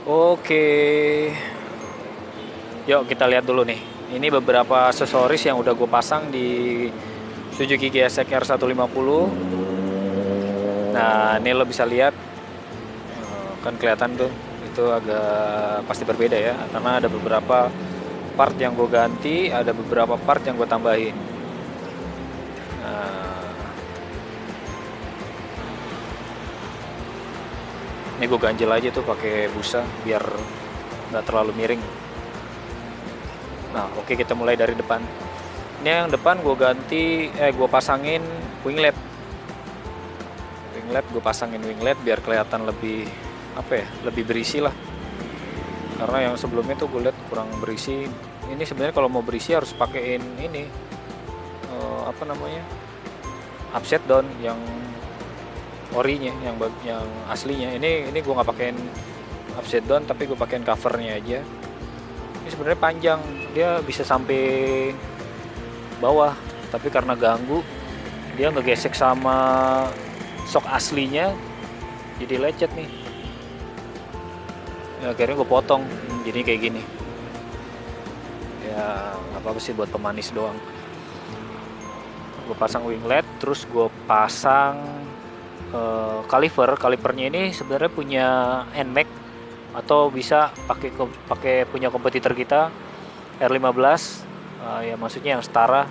Oke, yuk kita lihat dulu nih. Ini beberapa aksesoris yang udah gue pasang di Suzuki GSX R150. Nah, ini lo bisa lihat, kan kelihatan tuh, itu agak pasti berbeda ya, karena ada beberapa part yang gue ganti, ada beberapa part yang gue tambahin. Nah, ini gue ganjel aja tuh pakai busa biar nggak terlalu miring. Nah, oke, kita mulai dari depan. Ini yang depan gue pasangin winglet. Gue pasangin winglet biar kelihatan lebih apa ya, lebih berisi lah. Karena yang sebelumnya tuh gue lihat kurang berisi. Ini sebenarnya kalau mau berisi harus pakein ini apa namanya, upside down yang orinya, yang aslinya. Ini gue nggak pakein upside down, tapi gue pakein covernya aja. Ini sebenarnya panjang, dia bisa sampai bawah, tapi karena ganggu dia ngegesek sama sok aslinya, jadi lecet nih. Ya, akhirnya gue potong jadi kayak gini. Ya nggak apa-apa sih, buat pemanis doang. Gue pasang winglet, terus gue pasang kalipernya ini sebenarnya punya NMAX, atau bisa pakai punya kompetitor kita R15, ya maksudnya yang setara.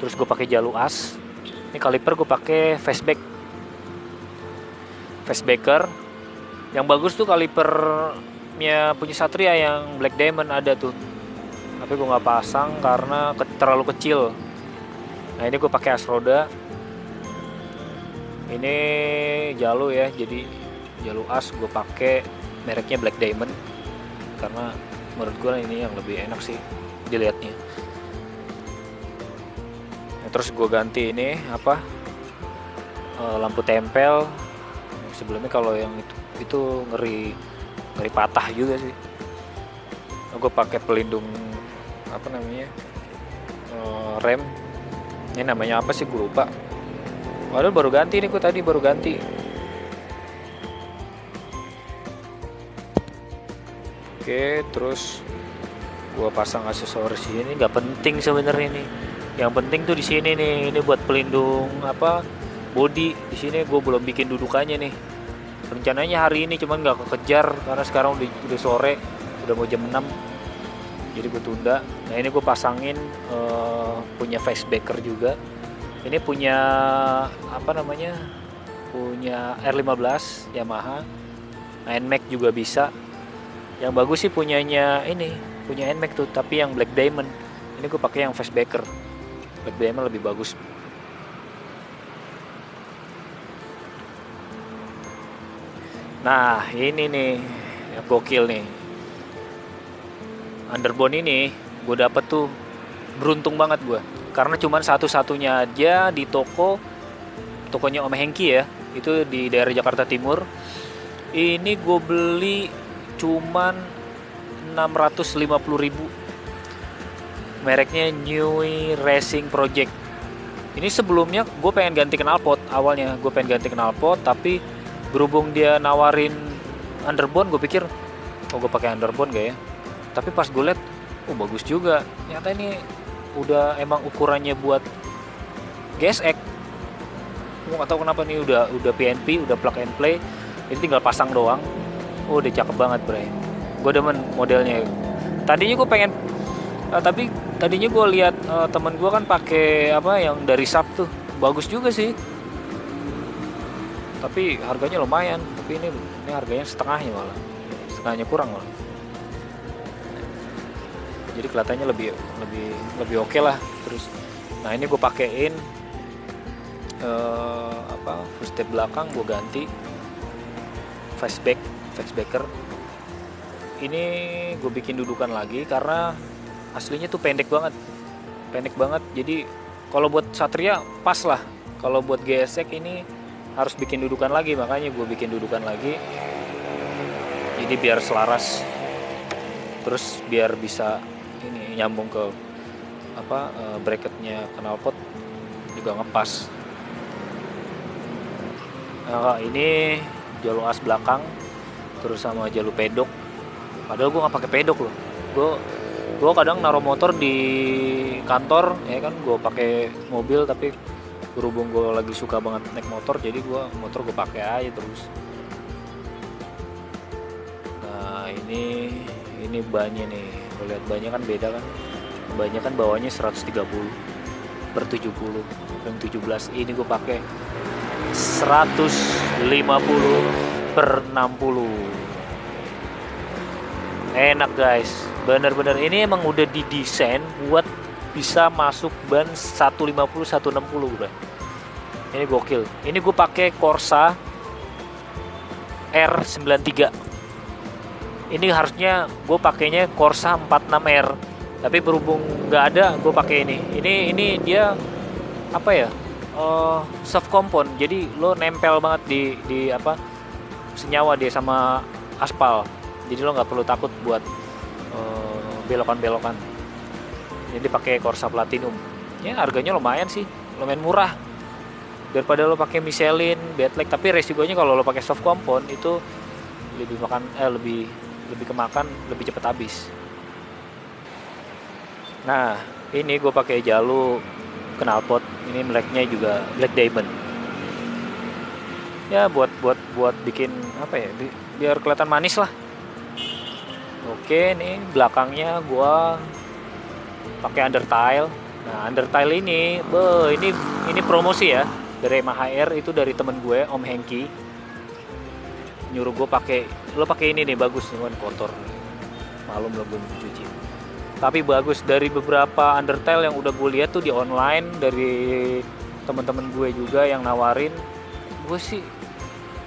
Terus gue pakai jalur as. Ini kaliper gue pakai fastbacker. Yang bagus tuh kalipernya punya Satria yang Black Diamond ada tuh, tapi gue nggak pasang karena terlalu kecil. Nah, ini gue pakai as roda. Ini jalur ya, jadi jalur as gue pakai mereknya Black Diamond karena menurut gue ini yang lebih enak sih dilihatnya. Nah, terus gue ganti ini lampu tempel. Sebelumnya kalau yang itu ngeri patah juga sih. Nah, gue pakai pelindung apa namanya, rem. Ini namanya apa sih, gue lupa. Waduh, baru ganti nih, gue tadi baru ganti. Oke, terus gue pasang aksesoris ini, nggak penting sebenarnya nih. Yang penting tuh di sini nih, ini buat pelindung body. Di sini gue belum bikin dudukannya nih. Rencananya hari ini, cuman nggak kekejar karena sekarang udah sore, udah mau jam 6. Jadi gue tunda. Nah, ini gue pasangin punya facebacker juga. Ini punya punya R15 Yamaha. NMAX juga bisa. Yang bagus sih punya NMAX tuh, tapi yang Black Diamond. Ini gue pakai yang facebacker. Black Diamond lebih bagus. Nah, ini nih yang gokil nih. Underbone ini gue dapet tuh, beruntung banget gue. Karena cuman satu-satunya aja di tokonya Om Hengki ya. Itu di daerah Jakarta Timur. Ini gue beli cuman 650.000. Mereknya New Racing Project. Ini sebelumnya gue pengen ganti knalpot. Awalnya gue pengen ganti knalpot, tapi berhubung dia nawarin underbone, gue pikir, oh gue pakai underbone gak ya? Tapi pas gue liat, oh bagus juga. Ternyata ini udah emang ukurannya buat GSX. Gue nggak tahu kenapa nih, udah PNP, udah plug and play. Jadi tinggal pasang doang. Oh, udah cakep banget, Bray. Gue demen modelnya. Tadinya gue pengen, tapi tadinya gue lihat temen gue kan pakai yang dari Sub tuh, bagus juga sih. Tapi harganya lumayan. Tapi ini harganya setengahnya malah, setengahnya kurang malah. Jadi kelihatannya lebih oke lah. Terus, nah ini gue pakein footstep belakang gue ganti fastbacker. Ini gue bikin dudukan lagi karena aslinya tuh pendek banget. Jadi kalau buat Satria pas lah. Kalau buat GSX ini harus bikin dudukan lagi, makanya gue bikin dudukan lagi. Jadi biar selaras, terus biar bisa ini nyambung ke bracketnya knalpot juga ngepas. Nah, ini jalur as belakang terus sama jalur pedok. Padahal gue nggak pakai pedok loh. Gue kadang naruh motor di kantor ya kan, gue pakai mobil, tapi berhubung gue lagi suka banget naik motor, jadi motor gue pakai aja terus. Nah ini bannya nih, lo lihat bannya kan beda kan, bannya kan bawahnya 130 per 70 ring 17, ini gue pakai 150 per 60. Enak guys, bener-bener ini emang udah didesain buat bisa masuk ban 150 160 udah. Ini gokil. Ini gue pakai Corsa R93. Ini harusnya gue pakainya Corsa 46R, tapi berhubung nggak ada, gue pakai ini. Ini dia apa ya? Soft compound. Jadi lo nempel banget di apa? Senyawa dia sama aspal. Jadi lo nggak perlu takut buat belokan-belokan. Jadi pakai Corsa Platinum. Ya harganya lumayan sih, lumayan murah. Daripada lo pakai Michelin, Badleg, tapi resikonya kalau lo pakai soft compound itu lebih kemakan, lebih cepat habis. Nah, ini gue pakai Jalu knalpot. Ini mereknya juga Black Diamond. Ya buat bikin apa ya? Biar kelihatan manis lah. Oke, nih belakangnya gua pakai undertile. Nah, undertile ini promosi ya dari MHR, itu dari temen gue, Om Hengki. Nyuruh gue lo pakai ini nih, bagus, cuman kotor. Malum lo belum cuci. Tapi bagus, dari beberapa undertile yang udah gue lihat tuh di online dari teman-teman gue juga yang nawarin, gue sih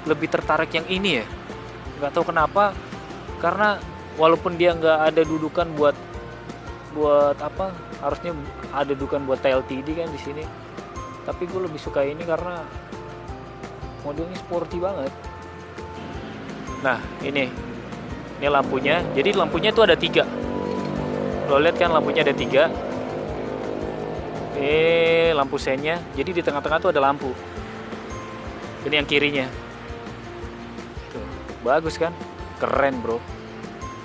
lebih tertarik yang ini ya. Nggak tahu kenapa, karena walaupun dia nggak ada dudukan buat apa, harusnya ada dudukan buat TLTD kan di sini, tapi gue lebih suka ini karena modelnya sporty banget. Nah ini lampunya, jadi lampunya tuh ada 3, lo lihat kan, lampunya ada 3. Lampu sennya, jadi di tengah-tengah tuh ada lampu. Ini yang kirinya tuh, bagus kan, keren bro,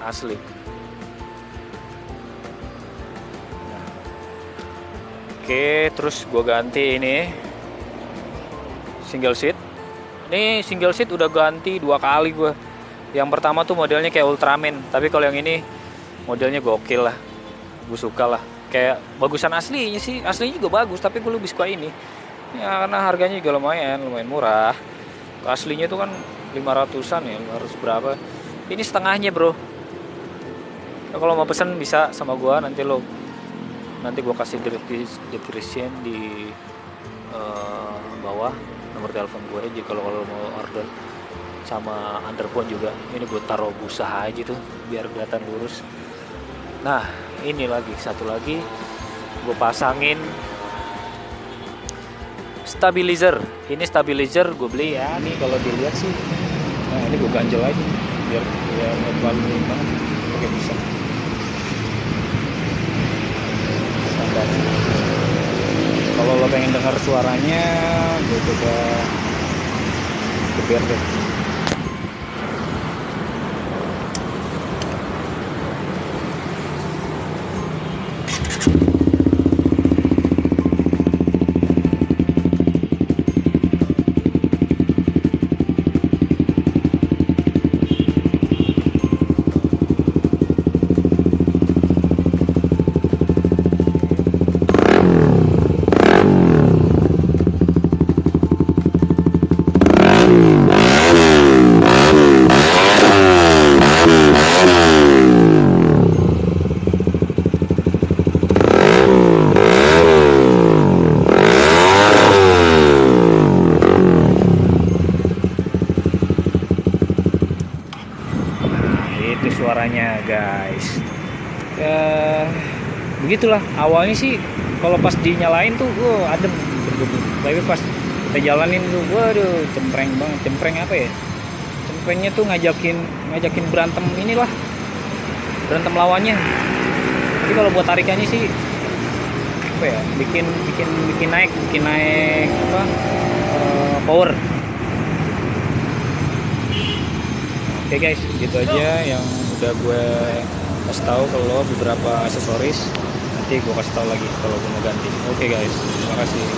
asli. Oke, terus gue ganti ini single seat. Ini single seat udah ganti 2 kali gue. Yang pertama tuh modelnya kayak Ultraman, tapi kalau yang ini modelnya gokil lah, gue suka lah. Kayak bagusan aslinya sih, aslinya juga bagus, tapi gue lebih suka ini ya karena harganya juga lumayan murah. Aslinya tuh kan 500-an ya, 500 berapa. Ini setengahnya bro. Nah, kalau mau pesen bisa sama gue, nanti gue kasih description di bawah nomor telepon gue aja kalau mau order. Sama underbone juga, ini gue taruh busa aja tuh biar kelihatan lurus. Nah ini satu lagi gue pasangin stabilizer. Ini stabilizer gue beli ya, nih kalau dilihat sih. Nah ini gue ganjel aja biar nggak terlalu banget, pakai busa. Kalau lo pengen dengar suaranya, gue coba geber deh. Suaranya guys ya, begitulah awalnya sih. Kalau pas dinyalain tuh adem, tapi pas kita jalanin tuh waduh, cempreng banget. Cempreng apa ya, cemprengnya tuh ngajakin berantem berantem lawannya. Tapi kalau buat tarikannya sih apa ya, bikin naik apa, power. Oke guys, gitu aja yang udah gue kasih tahu ke lo beberapa aksesoris. Nanti gue kasih tahu lagi kalau gue mau ganti. Oke guys, terima kasih.